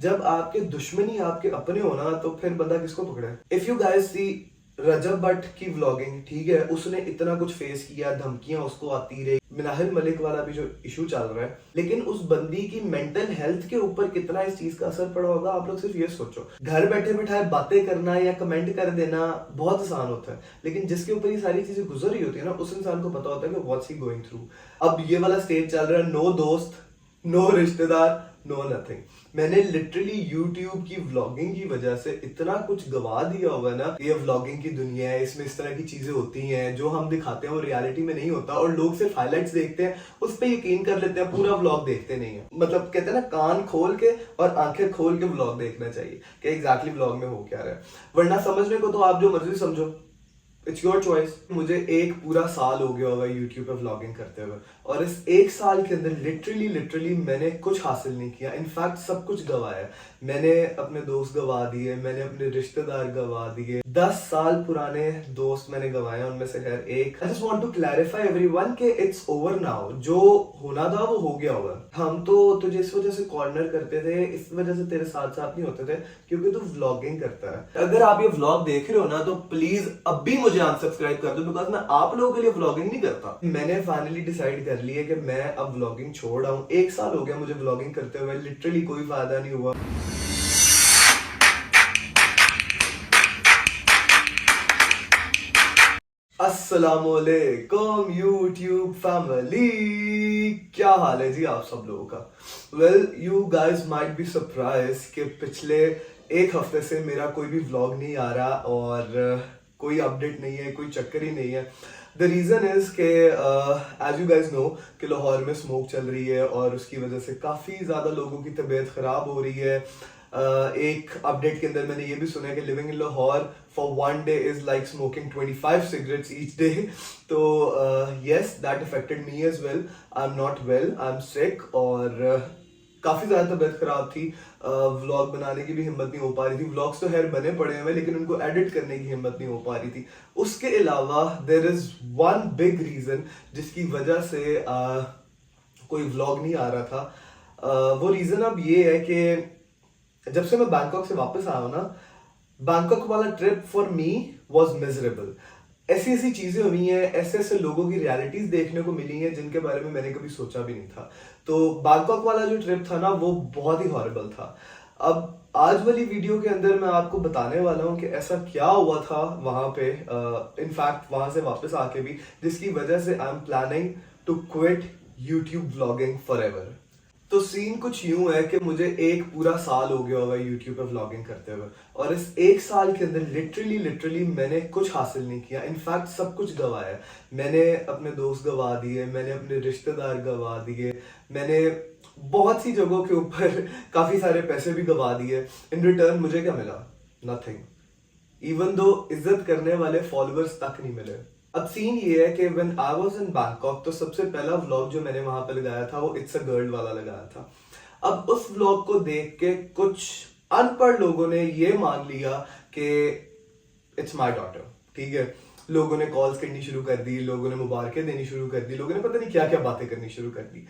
जब आपके दुश्मन ही आपके अपने हो ना तो फिर बंदा किसको पकड़े। इफ यू गाइस सी रजब भट्ट की व्लॉगिंग, ठीक है, उसने इतना कुछ फेस किया, धमकियां उसको आती रही, मिनाहिल मलिक वाला भी जो इशू चल रहा है, लेकिन उस बंदी की मेंटल हेल्थ के ऊपर कितना इस चीज का असर पड़ा होगा आप लोग सिर्फ ये सोचो। घर बैठे बिठाए बातें करना या कमेंट कर देना बहुत आसान होता है, लेकिन जिसके ऊपर ये सारी चीजें गुजर रही होती है ना, उस इंसान को पता होता है कि व्हाट्स ही गोइंग थ्रू। अब ये वाला स्टेज चल रहा है, नो दोस्त, नो रिश्तेदार, नो नथिंग। मैंने लिटरली यूट्यूब की व्लॉगिंग की वजह से इतना कुछ गवा दिया हुआ ना। ये व्लॉगिंग की दुनिया है, इसमें इस तरह की चीजें होती हैं, जो हम दिखाते हैं वो रियलिटी में नहीं होता, और लोग सिर्फ हाइलाइट्स देखते हैं, उस पर यकीन कर लेते हैं, पूरा व्लॉग देखते नहीं है। मतलब कहते हैं ना, कान खोल के और आंखें खोल के व्लॉग देखना चाहिए कि एग्जैक्टली व्लॉग में हो क्या रहा है। वरना समझने को तो आप जो मर्जी समझो, इट्स योर चॉइस। मुझे एक पूरा साल हो गया होगा यूट्यूब पे व्लॉगिंग करते हुए, और इस एक साल के अंदर लिटरली मैंने कुछ हासिल नहीं किया, इनफैक्ट सब कुछ गवाया। मैंने अपने दोस्त गवा दिए, मैंने अपने रिश्तेदार गवा दिए, 10 साल पुराने दोस्त मैंने गवाए, उनमें से खैर एक। I just want to clarify everyone कि इट्स ओवर नाउ, जो होना था वो हो गया होगा। हम तो तुझे इस वजह से कॉर्नर करते थे, इस वजह से तेरे साथ साथ नहीं होते थे क्योंकि तू व्लॉगिंग करता है। अगर आप ये व्लॉग देख रहे हो ना तो प्लीज अब भी मुझे अनसब्सक्राइब कर दो, बिकॉज मैं आप लोगों के लिए व्लॉगिंग नहीं करता। मैंने फाइनली डिसाइड कर लिया कि मैं अब व्लॉगिंग छोड़ रहा हूँ। 1 साल हो गया मुझे व्लॉगिंग करते हुए, लिटरली कोई फायदा नहीं हुआ। अस्सलामुअलैकुम यूट्यूब फैमिली, क्या हाल है जी आप सब लोगों का। Well you guys might be surprise कि पिछले 1 हफ्ते से मेरा कोई भी व्लॉग नहीं आ रहा और कोई अपडेट नहीं है, कोई चक्कर ही नहीं है। द रीज़न इज़ के एज यू गाइज नो कि लाहौर में स्मोक चल रही है और उसकी वजह से काफ़ी ज़्यादा लोगों की तबीयत ख़राब हो रही है। एक अपडेट के अंदर मैंने ये भी सुना है कि living in Lahore for 1 day is like smoking 25 cigarettes each day. तो yes, that affected me as well. I am not well, I am sick, और काफ़ी ज़्यादा तबीयत ख़राब थी। व्लॉग बनाने की भी हिम्मत नहीं हो पा रही थी। व्लॉग्स तो खैर बने पड़े हुए, लेकिन उनको एडिट करने की हिम्मत नहीं हो पा रही थी। उसके अलावा there is one big reason जिसकी वजह से कोई व्लॉग नहीं आ रहा था। वो रीज़न अब ये है कि जब से मैं बैंकॉक से वापस आया हूं ना, बैंकॉक वाला trip for me was miserable. ऐसी ऐसी चीजें हुई हैं, ऐसे ऐसे लोगों की रियलिटीज देखने को मिली हैं जिनके बारे में मैंने कभी सोचा भी नहीं था। तो बैंकॉक वाला जो ट्रिप था ना, वो बहुत ही हॉरिबल था। अब आज वाली वीडियो के अंदर मैं आपको बताने वाला हूँ कि ऐसा क्या हुआ था वहां पे, इनफैक्ट वहां से वापस आके भी, जिसकी वजह से I am planning to quit YouTube vlogging forever. तो सीन कुछ यूं है कि मुझे एक पूरा साल हो गया होगा यूट्यूब पे व्लॉगिंग करते हुए, और इस 1 साल के अंदर लिटरली मैंने कुछ हासिल नहीं किया, इनफैक्ट सब कुछ गवाया। मैंने अपने दोस्त गवा दिए, मैंने अपने रिश्तेदार गवा दिए, मैंने बहुत सी जगहों के ऊपर काफी सारे पैसे भी गवा दिए। इन रिटर्न मुझे क्या मिला? नथिंग। इवन दो इज्जत करने वाले फॉलोअर्स तक नहीं मिले। अब सीन ये है कि when I was in Bangkok, तो सबसे पहला व्लॉग जो मैंने वहां पे लगाया था वो इट्स अ गर्ल वाला लगाया था। अब उस व्लॉग को देख के कुछ अनपढ़ लोगों ने ये मान लिया कि इट्स माय डॉटर, ठीक है। लोगों ने कॉल्स करनी शुरू कर दी, लोगों ने मुबारकें देनी शुरू कर दी, लोगों ने पता नहीं क्या क्या बातें करनी शुरू कर दी।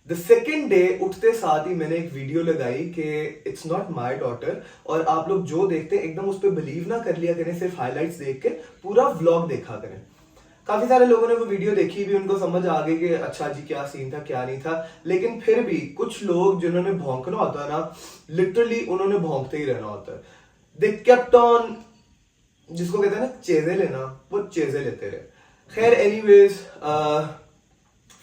द सेकेंड डे उठते साथ ही मैंने एक वीडियो लगाई कि इट्स नॉट माई डॉटर, और आप लोग जो देखते हैं एकदम उस पर बिलीव ना कर लिया करें, सिर्फ हाईलाइट्स देख के पूरा व्लॉग देखा करें। काफी सारे लोगों ने वो वीडियो देखी भी, उनको समझ आ गई कि अच्छा जी क्या सीन था क्या नहीं था। लेकिन फिर भी कुछ लोग जिन्होंने भौंकना होता है ना, लिटरली उन्होंने भौंकते ही रहना होता है। दे केप्ट ऑन, जिसको कहते हैं ना चेज़े लेना, वो चेज़े लेते रहे। खैर एनीवेज,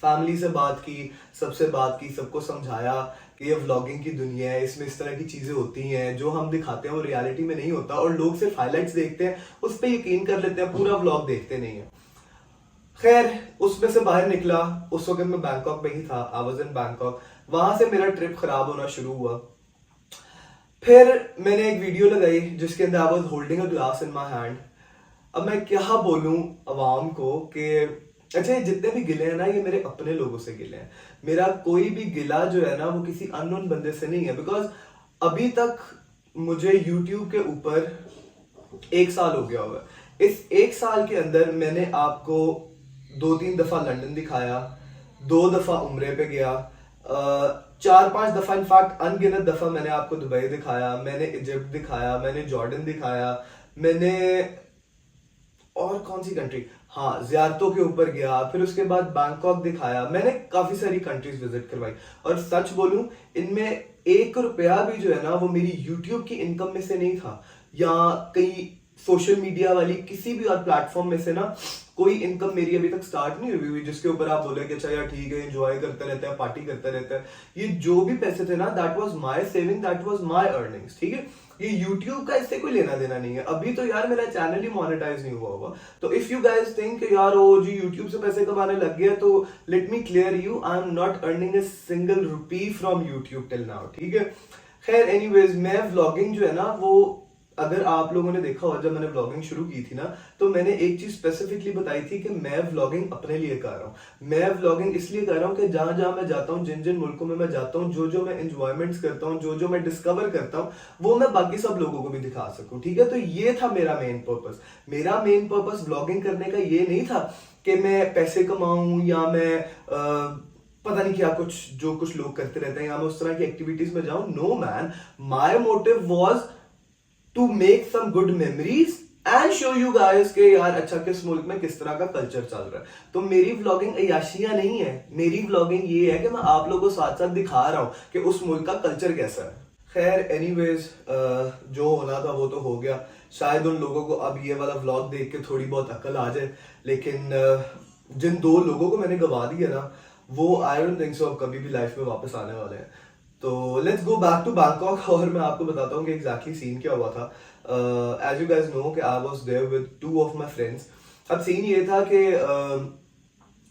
फैमिली से बात की, सबसे बात की, सबको समझाया कि ये व्लॉगिंग की दुनिया है, इसमें इस तरह की चीजें होती हैं, जो हम दिखाते हैं वो रियलिटी में नहीं होता, और लोग सिर्फ हाइलाइट्स देखते हैं, उस पर यकीन कर लेते हैं, पूरा व्लॉग देखते नहीं है। खैर उसमें से बाहर निकला, उस वक्त मैं बैंकॉक में ही था, आई वाज इन बैंकॉक। वहां से मेरा ट्रिप खराब होना शुरू हुआ। फिर मैंने एक वीडियो लगाई जिसके अंदर I was holding a glass in my hand. अब मैं क्या बोलूं अवाम को कि अच्छा, ये जितने भी गिले हैं ना, ये मेरे अपने लोगों से गिले हैं। मेरा कोई भी गिला जो है ना, वो किसी अननोन बंदे से नहीं है, बिकॉज अभी तक मुझे यूट्यूब के ऊपर 1 साल हो गया होगा। इस 1 साल के अंदर मैंने आपको 2-3 दफा लंदन दिखाया, 2 दफा उम्रे पे गया, 4-5 दफा, इनफैक्ट अनगिनत दफा मैंने आपको दुबई दिखाया, मैंने इजिप्ट दिखाया, मैंने जॉर्डन दिखाया, मैंने और कौन सी कंट्री, हाँ ज़ियारतों के ऊपर गया, फिर उसके बाद बैंकॉक दिखाया, मैंने काफी सारी कंट्रीज विजिट करवाई। और सच बोलूं, इनमें 1 रुपया भी जो है ना वो मेरी यूट्यूब की इनकम में से नहीं था, या कहीं सोशल मीडिया वाली किसी भी और प्लेटफॉर्म में से ना कोई इनकम मेरी अभी तक स्टार्ट नहीं हुई जिसके ऊपर आप बोले कि अच्छा यार ठीक है, एंजॉय करते रहते हैं, पार्टी करते रहते हैं। ये जो भी पैसे थे ना, that was my saving, that was my earnings, ठीक है। ये YouTube का इससे कोई लेना देना नहीं है। अभी तो यार मेरा चैनल ही मोनेटाइज नहीं हुआ होगा। तो इफ यू गाइस थिंक यार वो जी YouTube से पैसे कमाने लग गया, तो let me clear you, I am not earning a single rupee from YouTube till now, ठीक है। खैर एनीवेज, मैं व्लॉगिंग जो है ना वो, अगर आप लोगों ने देखा हो जब मैंने व्लॉगिंग शुरू की थी ना, तो मैंने एक चीज स्पेसिफिकली बताई थी कि मैं व्लॉगिंग अपने लिए कर रहा हूँ। मैं व्लॉगिंग इसलिए कर रहा हूँ कि जहां जहां मैं जाता हूँ, जिन जिन मुल्कों में मैं जाता हूँ, जो जो मैं एंजॉयमेंट्स करता हूँ, जो जो मैं डिस्कवर करता हूँ, वो मैं बाकी सब लोगों को भी दिखा सकूं, ठीक है। तो ये था मेरा मेन पर्पस। मेरा मेन पर्पस व्लॉगिंग करने का ये नहीं था कि मैं पैसे कमाऊं, या मैं पता नहीं क्या कुछ जो कुछ लोग करते रहते हैं, या मैं उस तरह की एक्टिविटीज में जाऊं। No man, my motive was to make some good memories and show you guys के यार अच्छा किस मुल्क में किस तरह का कल्चर चल रहा है। तो मेरी व्लॉगिंग अय्याशियां नहीं है, मेरी व्लॉगिंग ये है कि मैं आप लोगों को साथ साथ दिखा रहा हूँ कि उस मुल्क का कल्चर कैसा है। खैर एनीवेज, जो होना था वो तो हो गया। शायद उन लोगों को अब ये वाला व्लॉग देख के थोड़ी बहुत अकल आ जाए, लेकिन जिन 2 लोगों को मैंने गवा दिया ना, वो आई डोंट थिंक सो कभी भी लाइफ में वापस आने वाले हैं। तो let's go back to Bangkok, और मैं आपको बताता हूँ कि एग्जैक्टली सीन क्या हुआ था। एज यू गाइस नो कि I was there with 2 of my friends. अब सीन ये था कि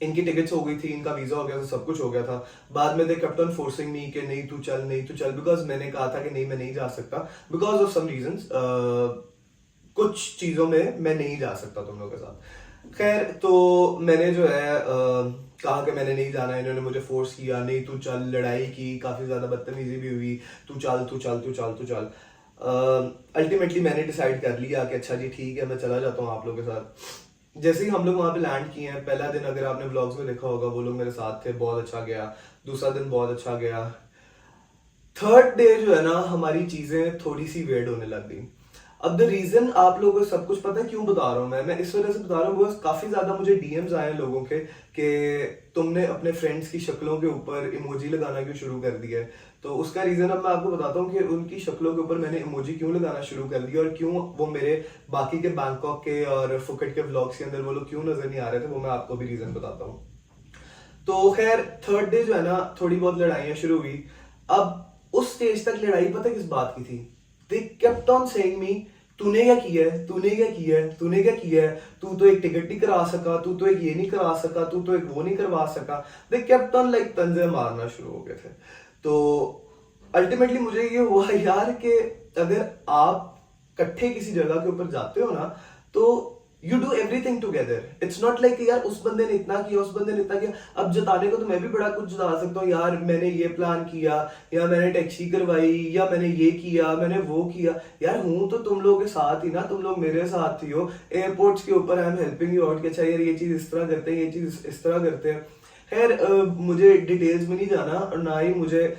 इनकी टिकट्स हो गई थी, इनका वीजा हो गया था, सब कुछ हो गया था। बाद में they kept on forcing me कि नहीं तू चल, नहीं तू चल, बिकॉज मैंने कहा था कि नहीं मैं नहीं जा सकता, बिकॉज ऑफ सम रीजंस, कुछ चीजों में मैं नहीं जा सकता तुम लोगों के साथ। खैर तो मैंने जो है कहा कि मैंने नहीं जाना। इन्होंने मुझे फोर्स किया, नहीं तू चल, लड़ाई की, काफी ज्यादा बदतमीजी भी हुई, तू चल तू चल तू चल तू चल। अल्टीमेटली मैंने डिसाइड कर लिया कि अच्छा जी ठीक है, मैं चला जाता हूँ आप लोगों के साथ। जैसे ही हम लोग वहां पे लैंड किए हैं, पहला दिन अगर आपने व्लॉग्स में देखा होगा, वो लोग मेरे साथ थे, बहुत अच्छा गया। दूसरा दिन बहुत अच्छा गया। थर्ड डे जो है ना, हमारी चीजें थोड़ी सी वेयर्ड होने लग गई। अब द रीजन आप लोगों को सब कुछ पता है क्यों बता रहा हूँ मैं इस वजह से बता रहा हूँ, बिकॉज काफी ज्यादा मुझे डीएम्स आए हैं लोगों के कि तुमने अपने फ्रेंड्स की शक्लों के ऊपर इमोजी लगाना क्यों शुरू कर दिया है। तो उसका रीजन अब मैं आपको बताता हूँ कि उनकी शक्लों के ऊपर मैंने इमोजी क्यों लगाना शुरू कर दिया, और क्यों वो मेरे बाकी के बैंकॉक के और फुकेट के व्लॉग्स के अंदर वो लोग क्यों नजर नहीं आ रहे थे, वो मैं आपको भी रीजन बताता हूँ। तो खैर थर्ड डे जो है ना, थोड़ी बहुत लड़ाइयां शुरू हुई। अब उस स्टेज तक लड़ाई पता किस बात की थी? They kept on saying me, तूने क्या किया है, तूने क्या किया है, तूने क्या किया है, तू तो एक टिकट नहीं करा सका, तू तो एक ये नहीं करा सका, तू तो एक वो नहीं करवा सका। दे केप्ट ऑन लाइक तंजे मारना शुरू हो गए थे। तो अल्टीमेटली मुझे ये हुआ यार कि अगर आप इकट्ठे किसी जगह के ऊपर जाते हो ना, तो you do everything together. It's not like यार उस बंदे ने इतना किया, उस बंदे ने इतना किया। अब जताने को तो मैं भी बड़ा कुछ जता सकता हूँ, यार मैंने ये प्लान किया, या मैंने टैक्सी करवाई, या मैंने ये किया, मैंने वो किया। यार हूं तो तुम लोगों के साथ ही ना, तुम लोग मेरे साथ ही हो। एयरपोर्ट्स के ऊपर I am helping you out, अच्छा यार ये चीज इस तरह करते हैं, ये चीज इस तरह करते हैं। खैर मुझे डिटेल्स में नहीं जाना, और ना ही मुझे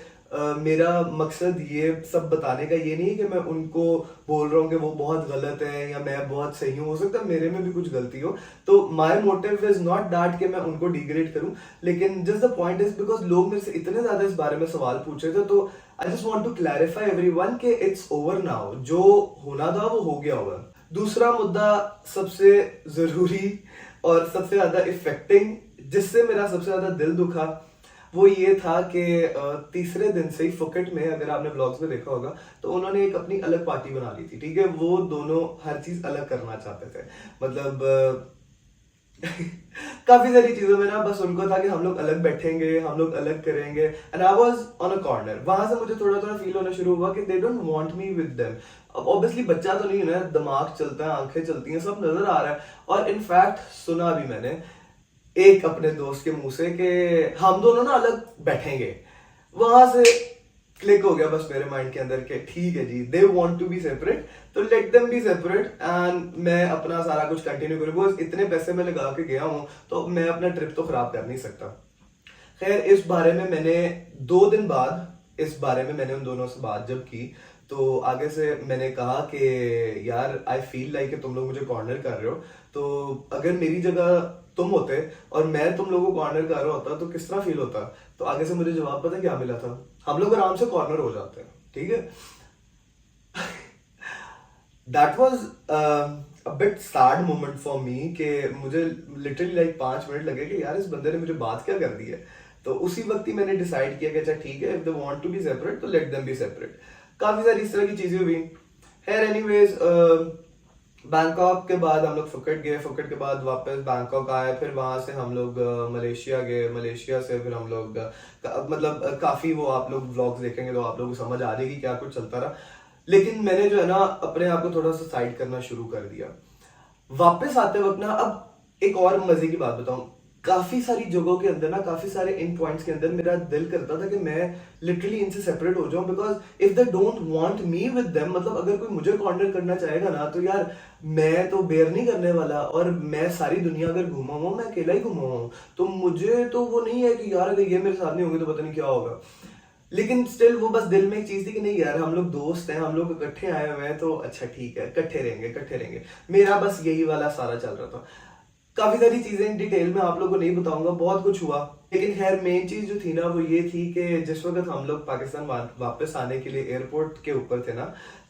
मेरा मकसद ये सब बताने का ये नहीं है कि मैं उनको बोल रहा हूँ कि वो बहुत गलत है या मैं बहुत सही हूँ। हो सकता है मेरे में भी कुछ गलती हो, तो my motive is not that कि मैं उनको डिग्रेड करूँ, लेकिन just the point is because लोग मेरे से इतने ज्यादा इस बारे में सवाल पूछ रहे थे, तो I just want to clarify everyone कि इट्स ओवर नाउ। जो होना था वो हो गया होगा। दूसरा मुद्दा सबसे जरूरी और सबसे ज्यादा इफेक्टिंग, जिससे मेरा सबसे ज्यादा दिल दुखा, वो ये था कि तीसरे दिन से ही फुकेट में, अगर आपने ब्लॉग्स में देखा होगा, तो उन्होंने एक अपनी अलग पार्टी बना ली थी, ठीक है। वो दोनों हर चीज अलग करना चाहते थे, मतलब काफी सारी चीजों में ना बस उनको था कि हम लोग अलग बैठेंगे, हम लोग अलग करेंगे, and I was on a corner. वहां से मुझे थोड़ा थोड़ा फील होना शुरू हुआ कि they don't want me with them. अब ऑब्वियसली बच्चा तो नहीं है ना, दिमाग चलता है, आंखें चलती हैं, सब नजर आ रहा है। और इनफैक्ट सुना भी मैंने एक अपने दोस्त के मुंह से कि हम दोनों ना अलग बैठेंगे। वहां से क्लिक हो गया बस मेरे माइंड के अंदर के ठीक है जी, they want to be separate, तो let them be separate, and मैं अपना सारा कुछ कंटिन्यू करूँ। बस इतने पैसे मैं लगा के गया हूं, तो मैं अपना ट्रिप तो खराब कर नहीं सकता। खैर इस बारे में मैंने 2 दिन बाद इस बारे में मैंने उन दोनों से बात जब की, तो आगे से मैंने कहा कि यार आई फील लाइक कि तुम लोग मुझे कॉर्नर कर रहे हो, तो अगर मेरी जगह तुम होते और मैं तुम लोगों को कॉर्नर कर रहा होता तो किस तरह फील होता। तो आगे से मुझे जवाब पता क्या मिला था, हम लोग आराम से कॉर्नर हो जाते हैं, ठीक है। That was a bit sad moment for me कि मुझे लिटरली लाइक 5 मिनट लगे कि यार इस बंदे ने मुझे बात क्या कर दी है। तो उसी वक्त ही मैंने डिसाइड किया कि अच्छा ठीक है, if they want to be separate तो लेट देम बी सेपरेट। काफी सारी इस तरह की चीजें हुई। खैर एनीवेज, बैंकॉक के बाद हम लोग फुकेट गए, फुकेट के बाद वापस बैंकॉक आए, फिर वहां से हम लोग मलेशिया गए, मलेशिया से फिर हम लोग मतलब काफी वो आप लोग व्लॉग्स देखेंगे तो आप लोगों को समझ आ जाएगी क्या कुछ चलता रहा। लेकिन मैंने जो है ना अपने आप को थोड़ा सा साइड करना शुरू कर दिया। वापस आते वक्त ना, अब एक और मजे की बात बताऊं, काफी सारी जगहों के अंदर ना, काफी सारे इन पॉइंट्स के अंदर मेरा दिल करता था कि मैं लिटरली इनसे सेपरेट हो जाऊं, because if they don't want me with them, मतलब अगर कोई मुझे कॉर्नर करना चाहेगा ना तो यार मैं तो बेयर नहीं करने वाला। और मैं सारी दुनिया अगर घूमा हुआ, मैं अकेला ही घूमा हुआ हूं, तो मुझे तो वो नहीं है कि यार अगर ये मेरे साथ नहीं होंगे तो पता नहीं क्या होगा। लेकिन स्टिल वो बस दिल में एक चीज थी कि नहीं यार हम लोग दोस्त हैं, हम लोग इकट्ठे आए हुए हैं, तो अच्छा ठीक है, इकट्ठे रहेंगे इकट्ठे रहेंगे। मेरा बस यही वाला सारा चल रहा था। काफी सारी चीजें डिटेल में आप लोगों को नहीं बताऊंगा, बहुत कुछ हुआ। लेकिन खैर मेन चीज जो थी ना वो ये थी कि जिस वक्त हम लोग पाकिस्तान वापस आने के लिए एयरपोर्ट के ऊपर थे ना,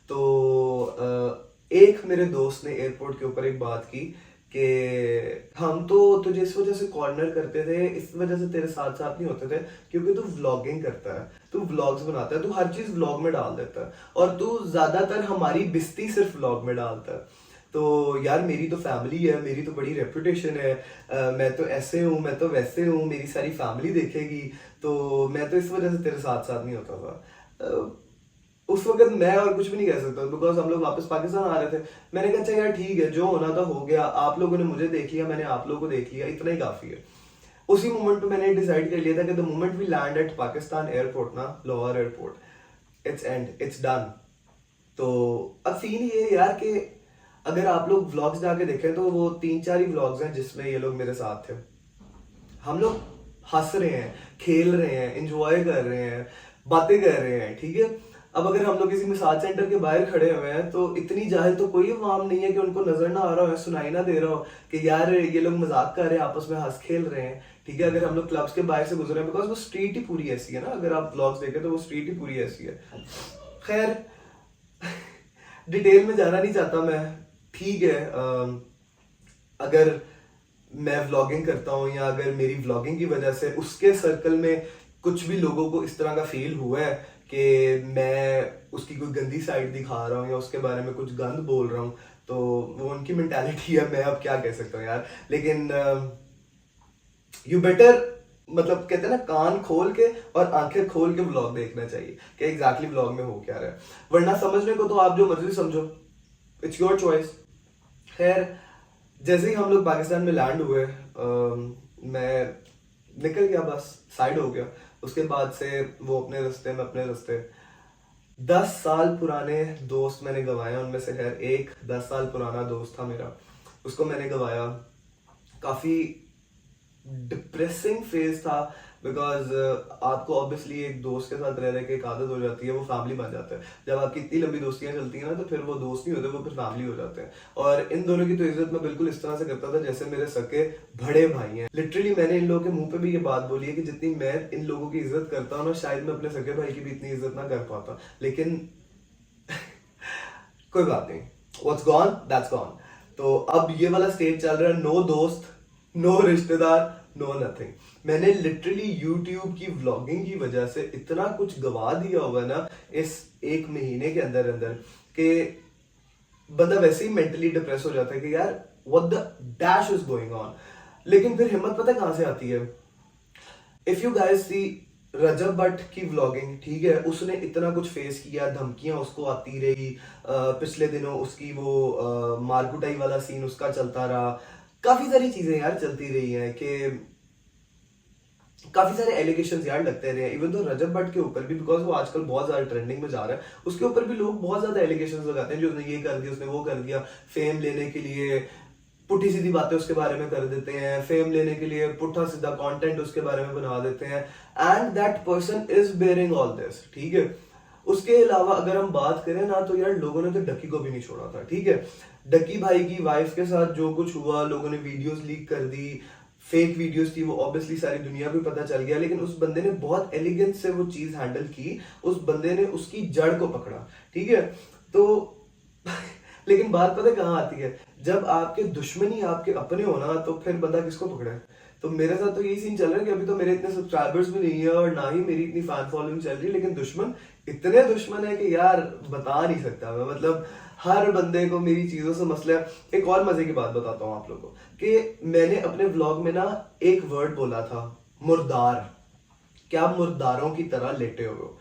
तो एक मेरे दोस्त ने एयरपोर्ट के ऊपर एक बात की कि हम तो तुझे इस वजह से कॉर्नर करते थे, इस वजह से तेरे साथ साथ नहीं होते थे क्योंकि तू व्लॉगिंग करता है, तू व्लॉग्स बनाता है, तू हर चीज व्लॉग में डाल देता है और तू ज्यादातर हमारी बिस्ती सिर्फ व्लॉग में डालता है। तो यार मेरी तो फैमिली है, मेरी तो बड़ी रेपुटेशन है, मैं तो ऐसे हूँ, मैं तो वैसे हूँ, मेरी सारी फैमिली देखेगी, तो मैं तो इस वजह से तेरे साथ साथ नहीं होता था। उस वक्त मैं और कुछ भी नहीं कह सकता बिकॉज हम लोग वापस पाकिस्तान आ रहे थे। मैंने कहा अच्छा यार ठीक है, जो होना था हो गया, आप लोगों ने मुझे देख लिया, मैंने आप लोगों को देख लिया, इतना ही काफी है। उसी मोमेंट पे मैंने डिसाइड कर लिया था कि the moment we land at Pakistan airport ना, Lahore airport, it's end, it's done. तो अब सीन ये है यार कि अगर आप लोग व्लॉग्स जाके देखें तो वो 3-4 ही व्लॉग्स हैं जिसमें ये लोग मेरे साथ थे। हम लोग हंस रहे हैं, खेल रहे हैं, एंजॉय कर रहे हैं, बातें कर रहे हैं, ठीक है। अब अगर हम लोग किसी मसाज सेंटर के बाहर खड़े हुए हैं तो इतनी जाहिल तो कोई अवाम नहीं है कि उनको नजर ना आ रहा हो, सुनाई ना दे रहा हो कि यार ये लोग मजाक कर रहे हैं, आपस में हंस खेल रहे हैं, ठीक है। अगर हम लोग क्लब्स के बाहर से गुजरे हैं, बिकॉज वो स्ट्रीट ही पूरी ऐसी है ना, अगर आप व्लॉग्स देखें तो वो स्ट्रीट ही पूरी ऐसी है। खैर डिटेल में जाना नहीं चाहता मैं, ठीक है। अगर मैं व्लॉगिंग करता हूँ या अगर मेरी व्लॉगिंग की वजह से उसके सर्कल में कुछ भी लोगों को इस तरह का फील हुआ है कि मैं उसकी कोई गंदी साइड दिखा रहा हूँ या उसके बारे में कुछ गंद बोल रहा हूँ, तो वो उनकी मेंटालिटी है, मैं अब क्या कह सकता हूँ यार। लेकिन यू बेटर, मतलब कहते हैं ना, कान खोल के और आंखें खोल के व्लॉग देखना चाहिए कि एग्जैक्टली व्लॉग में हो क्या रहा है, वरना समझने को तो आप जो मर्जी समझो, इट्स योर चॉइस। खैर जैसे ही हम लोग पाकिस्तान में लैंड हुए, मैं निकल गया, बस साइड हो गया। उसके बाद से वो अपने रास्ते में अपने रास्ते। 10 साल पुराने दोस्त मैंने गंवाए, उनमें से खैर एक 10 साल पुराना दोस्त था मेरा, उसको मैंने गंवाया। काफी डिप्रेसिंग फेज था बिकॉज आपको ऑब्वियसली एक दोस्त के साथ रह रहे के एक आदत हो जाती है, वो फैमिली बन जाता है। जब आपकी इतनी लंबी दोस्तियां चलती हैं ना तो फिर वो दोस्त नहीं होते, वो फिर फैमिली हो जाते हैं। और इन दोनों की तो इज्जत मैं बिल्कुल इस तरह से करता था जैसे मेरे सके बड़े भाई हैं। लिटरली मैंने इन लोगों के मुंह पे भी ये बात बोली है कि जितनी मैं इन लोगों की इज्जत करता हूँ ना, शायद मैं अपने सके भाई की भी इतनी इज्जत ना कर पाता। लेकिन कोई बात नहीं, व्हाट्स गॉन दैट्स गॉन। तो अब ये वाला स्टेज चल रहा है, नो दोस्त, नो रिश्तेदार, नो नथिंग। मैंने लिटरली यूट्यूब की व्लॉगिंग की वजह से इतना कुछ गवा दिया होगा ना इस 1 महीने के अंदर अंदर कि बंदा वैसे ही मेंटली डिप्रेस हो जाता है कि यार what the dash is going on. लेकिन फिर हिम्मत पता कहां से आती है? इफ यू गाइस सी रजब भट्ट की व्लॉगिंग, ठीक है, उसने इतना कुछ फेस किया, धमकियां उसको आती रही, पिछले दिनों उसकी वो मारकुटाई वाला सीन उसका चलता रहा, काफी सारी चीजें यार चलती रही हैं कि काफी सारे एलिगेशंस यार लगते रहे। इवन तो रजब भट्ट के ऊपर भी, बिकॉज वो आजकल बहुत ज्यादा ट्रेंडिंग में जा रहा है, उसके ऊपर भी लोग बहुत ज्यादा एलिगेशंस लगाते हैं, जो उसने ये कर दिया, उसने वो कर दिया फेम लेने के लिए। पुठी सीधी बातें उसके बारे में कर देते हैं, फेम लेने के लिए पुठा सीधा कंटेंट उसके बारे में बना देते हैं, and that person is bearing all this, ठीक है। उसके अलावा अगर हम बात करें ना, तो यार लोगों ने तो डकी को भी नहीं छोड़ा था, ठीक है। डकी भाई की वाइफ के साथ जो कुछ हुआ, लोगों ने वीडियोस लीक कर दी, फेक वीडियोस थी, वो ऑब्वियसली सारी दुनिया को पता चल गया, लेकिन उस बंदे ने बहुत एलिगेंस से वो चीज हैंडल की, उस बंदे ने उसकी जड़ को पकड़ा, ठीक है। तो लेकिन बात पता कहाँ आती है, जब आपके दुश्मन ही आपके अपने हो ना, तो फिर बंदा किसको पकड़े। तो मेरे साथ तो यही सीन चल रहा है कि अभी तो मेरे इतने सब्सक्राइबर्स भी नहीं है और ना ही मेरी इतनी फैन फॉलोइंग चल रही है, लेकिन दुश्मन इतने दुश्मन है कि यार बता नहीं सकता मैं। मतलब हर बंदे को मेरी चीजों से मसला है। एक और मजे की बात बताता हूँ आप लोगों को, कि मैंने अपने व्लॉग में ना एक वर्ड बोला था, मुर्दार। क्या आप मुर्दारों की तरह लेटे हुए हो।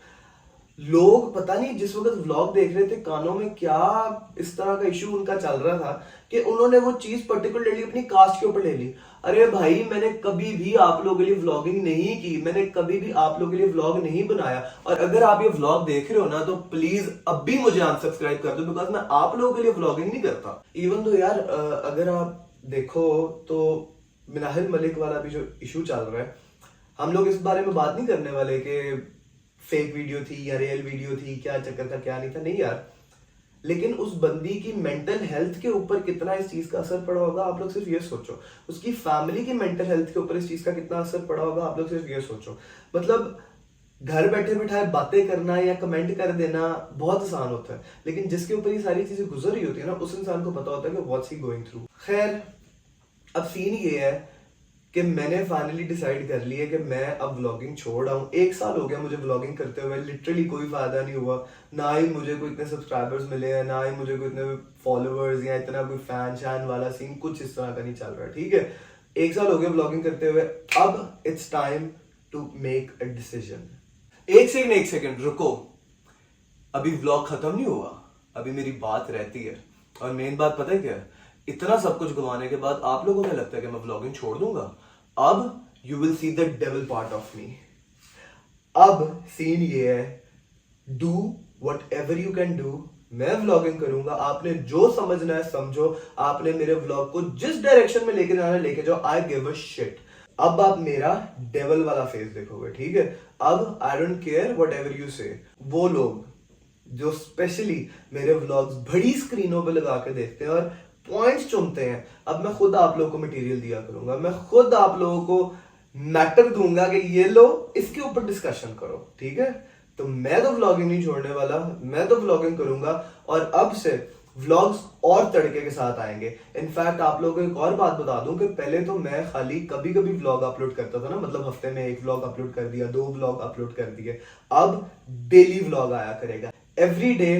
लोग पता नहीं जिस वक्त व्लॉग देख रहे थे, कानों में क्या इस तरह का इशू उनका चल रहा था कि उन्होंने वो चीज पर्टिकुलरली अपनी कास्ट के ऊपर ले ली। अरे भाई, मैंने कभी भी आप लोगों के लिए व्लॉगिंग नहीं की, मैंने कभी भी आप लोगों के लिए व्लॉग नहीं बनाया, और अगर आप ये व्लॉग देख रहे हो ना, तो प्लीज अब भी मुझे अनसब्सक्राइब कर दो, बिकॉज मैं आप लोगों के लिए व्लॉगिंग नहीं करता। इवन तो यार अगर आप देखो तो मिनाहिल मलिक वाला भी जो इशू चल रहा है, हम लोग इस बारे में बात नहीं करने वाले कि फेक वीडियो थी या रियल वीडियो थी, क्या चक्कर था क्या नहीं था, नहीं यार। लेकिन उस बंदी की मेंटल हेल्थ के ऊपर कितना इस चीज का असर पड़ा होगा, आप लोग सिर्फ ये सोचो। उसकी फैमिली की मेंटल हेल्थ के ऊपर इस चीज का कितना असर पड़ा होगा, आप लोग सिर्फ ये सोचो। मतलब घर बैठे बैठाए बातें करना या कमेंट कर देना बहुत आसान होता है, लेकिन जिसके ऊपर ये सारी चीजें गुजर रही होती है ना, उस इंसान को पता होता है कि व्हाट्स ही गोइंग थ्रू। खैर, अब सीन ये है कि मैंने फाइनली डिसाइड कर लिया कि मैं अब व्लॉगिंग छोड़ आऊं। 1 साल हो गया मुझे व्लॉगिंग करते हुए, लिटरली कोई फायदा नहीं हुआ। ना ही मुझे कोई इतने सब्सक्राइबर्स मिले हैं, ना ही मुझे कोई इतने फॉलोअर्स या इतना कोई फैन शैन वाला सीन कुछ इस तरह का नहीं चल रहा, ठीक है। 1 साल हो गया व्लॉगिंग करते हुए, अब it's time to make a decision. एक सेकेंड रुको, अभी व्लॉग खत्म नहीं हुआ, अभी मेरी बात रहती है। और मेन बात पता है क्या है, इतना सब कुछ गंवाने के बाद आप लोगों को लगता है कि मैं व्लॉगिंग छोड़ दूंगा। अब you will see the devil part of me. अब सीन ये है, do what ever you can do. मैं व्लॉगिंग करूंगा, आपने जो समझना है समझो, आपने मेरे व्लॉग को जिस डायरेक्शन में लेके जाना है लेके जाओ, आई गिव अ शिट। अब आप मेरा डेविल वाला फेस देखोगे, ठीक है। अब I don't care what ever you से। वो लोग जो स्पेशली मेरे व्लॉग्स बड़ी स्क्रीनों पे लगा के देखते हैं और पॉइंट्स चुनते हैं, अब मैं खुद आप लोगों को मटेरियल दिया करूंगा, मैं खुद आप लोगों को मैटर दूंगा कि ये लो, इसके ऊपर डिस्कशन करो, ठीक है। तो मैं तो व्लॉगिंग नहीं छोड़ने वाला, मैं तो व्लॉगिंग करूंगा, और अब से व्लॉग्स और तड़के के साथ आएंगे। इनफैक्ट आप लोगों को एक और बात बता दूं कि पहले तो मैं खाली कभी कभी व्लॉग अपलोड करता था ना, मतलब हफ्ते में 1 व्लॉग अपलोड कर दिया, 2 व्लॉग अपलोड कर दिए। अब डेली व्लॉग आया करेगा, एवरी डे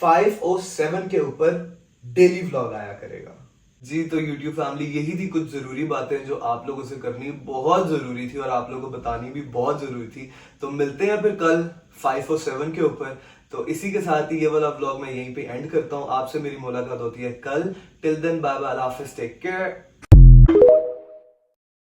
5 और 7 के ऊपर डेली व्लॉग आया करेगा। जी, तो YouTube फैमिली, यही थी कुछ जरूरी बातें जो आप लोगों से करनी बहुत जरूरी थी और आप लोगों को बतानी भी बहुत जरूरी थी। तो मिलते हैं फिर कल 5 और 7 के ऊपर। तो इसी के साथ ही ये वाला व्लॉग मैं यहीं पे एंड करता हूँ। आपसे मेरी मुलाकात होती है कल। टिल देन बाय बाय, हाफिज, टेक केयर।